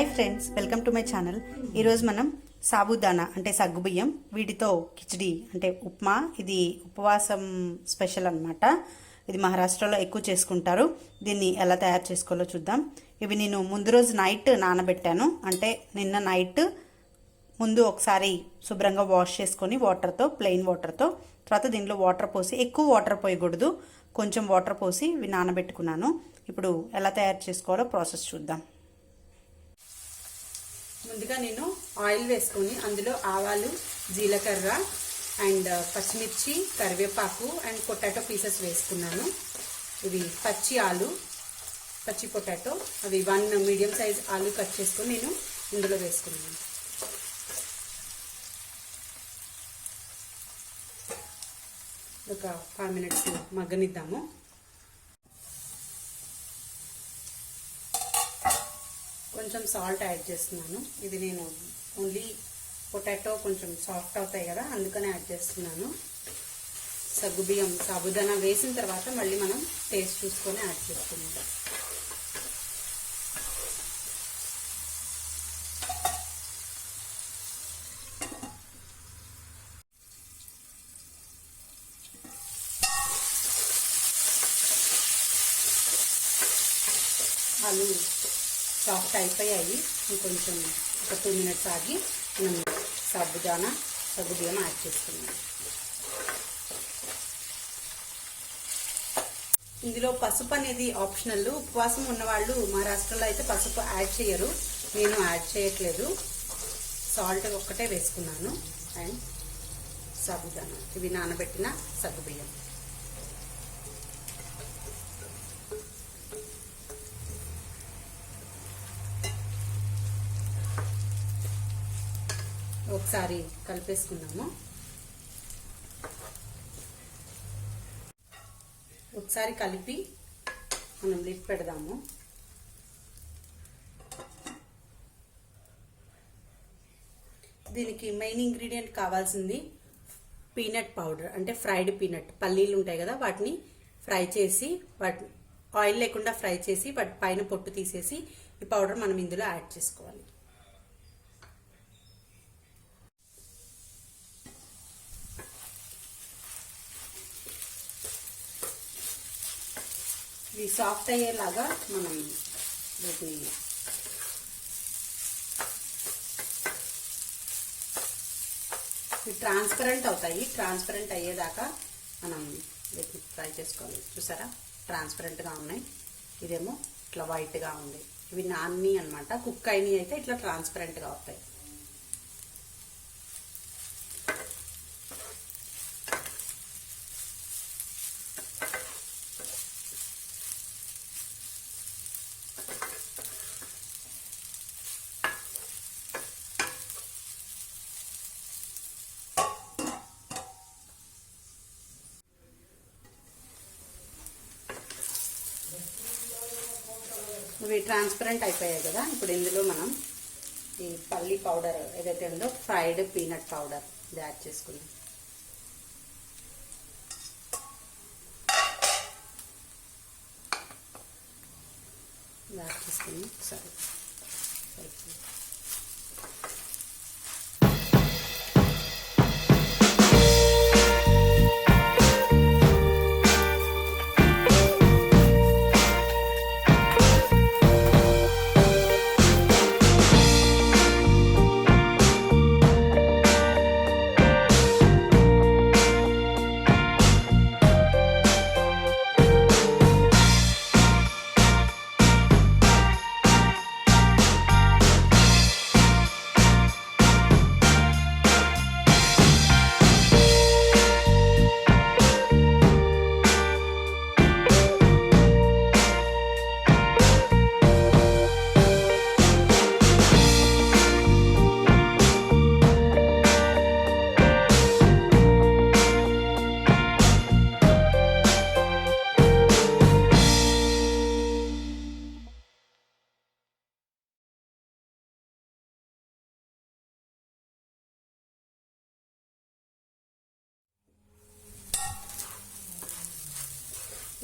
Hi friends, welcome to my channel. ఈరోజు మనం సాబుదానా అంటే సగ్గుబియ్యం వీటితో కిచిడి అంటే ఉప్మా, ఇది ఉపవాసం స్పెషల్ అన్నమాట. ఇది మహారాష్ట్రలో ఎక్కువ చేసుకుంటారు. దీన్ని ఎలా తయారు చేసుకోవాలో చూద్దాం. ఇవి నేను ముందు రోజు నైట్ నానబెట్టాను. అంటే నిన్న నైట్ ముందు ఒకసారి శుభ్రంగా వాష్ చేసుకొని వాటర్తో, ప్లెయిన్ వాటర్తో, తర్వాత దీంట్లో వాటర్ పోసి, ఎక్కువ వాటర్ పోయకూడదు, కొంచెం వాటర్ పోసి ఇవి నానబెట్టుకున్నాను. ఇప్పుడు ఎలా తయారు చేసుకోవాలో ప్రాసెస్ చూద్దాం. ముందుగా నేను ఆయిల్ వేసుకొని అందులో ఆవాలు, జీలకర్ర అండ్ పచ్చిమిర్చి, కరివేపాకు అండ్ పొటాటో పీసెస్ వేసుకున్నాను. ఇవి పచ్చి పొటాటో, అవి 1 మీడియం సైజ్ ఆలు కట్ చేసుకొని నేను ఇందులో వేసుకున్నాను. ఒక 5 మినిట్స్ మగ్గనిద్దాము. కొంచెం సాల్ట్ యాడ్ చేస్తున్నాను. ఇది నేను ఓన్లీ పొటాటో కొంచెం సాఫ్ట్ అవుతాయి కదా, అందుకనే యాడ్ చేస్తున్నాను. సగ్గుబియ్యం, సాబుదానా వేసిన తర్వాత మళ్ళీ మనం టేస్ట్ చూసుకొని యాడ్ చేసుకుంటాం. ఆలు సాఫ్ట్ అయిపోయాయి. ఇంకొంచెం ఒక 2 మినిట్స్ ఆగి మనం సగ్గుబియ్యం యాడ్ చేసుకున్నాం. ఇందులో పసుపు అనేది ఆప్షనల్. ఉపవాసం ఉన్నవాళ్ళు మహారాష్ట్రలో అయితే పసుపు యాడ్ చేయరు, నేను యాడ్ చేయట్లేదు. సాల్ట్ ఒక్కటే వేసుకున్నాను. అండ్ సాబుదానా, ఇవి నానబెట్టిన సగ్గుబియ్యం. ఒకసారి కలిపేసుకున్నాము. ఒకసారి కలిపి మనం లిడ్ పెడదాము. దీనికి మెయిన్ ఇంగ్రీడియంట్ కావాల్సింది పీనట్ పౌడర్, అంటే ఫ్రైడ్ పీనట్, పల్లీలు ఉంటాయి కదా, వాటిని ఫ్రై చేసి, వాటి ఆయిల్ లేకుండా ఫ్రై చేసి వాటి పైన పొట్టు తీసేసి ఈ పౌడర్ మనం ఇందులో యాడ్ చేసుకోవాలి. ఇది సాఫ్ట్ అయ్యేలాగా మనం వీటిని ట్రాన్స్పరెంట్ అవుతాయి. ట్రాన్స్పరెంట్ అయ్యేదాకా మనం వీటిని ఫ్రై చేసుకోవాలి. చూసారా, ట్రాన్స్పరెంట్గా ఉన్నాయి. ఇదేమో ఇట్లా వైట్గా ఉంది. ఇవి నాన్ని అనమాట. కుక్ అయినవి అయితే ఇట్లా ట్రాన్స్పరెంట్గా అవుతాయి. ఇవి ట్రాన్స్పరెంట్ అయిపోయాయి కదా. ఇప్పుడు ఇందులో మనం ఈ పల్లి పౌడర్ ఏదైతే ఉందో, ఫ్రైడ్ పీనట్ పౌడర్, ఇది యాడ్ చేసుకుందాం. యాడ్ చేసుకుని సరే.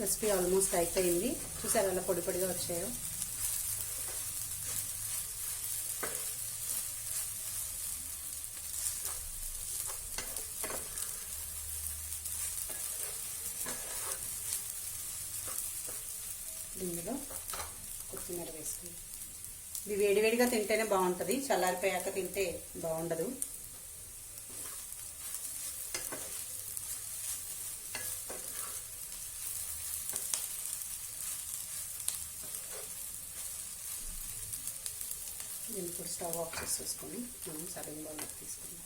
రెసిపీ ఆల్మోస్ట్ అయిపోయింది. చూసారు ఎలా పొడి పొడిగా వచ్చాయో. దీనిలో కొత్తిమీర వేసుకుని ఇది వేడివేడిగా తింటేనే బాగుంటుంది, చల్లారిపోయాక తింటే బాగుండదు. దీన్ని ఇప్పుడు స్టవ్ ఆఫ్ చేసేసుకొని మనం సర్వింగ్ బౌల్లోకి తీసుకుందాం.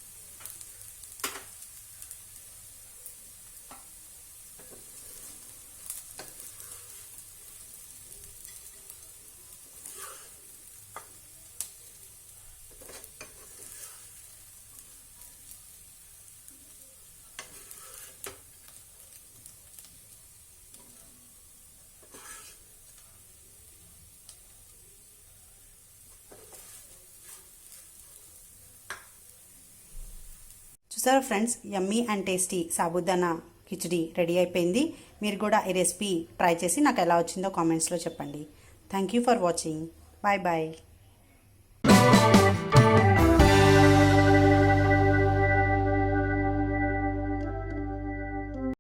చూసారా friends, yummy and tasty sabudana khichdi ready అయిపోయింది. మీరు కూడా ఈ రెసిపీ ట్రై చేసి నాకు ఎలా వచ్చిందో కామెంట్స్లో చెప్పండి. Thank you for watching. Bye bye.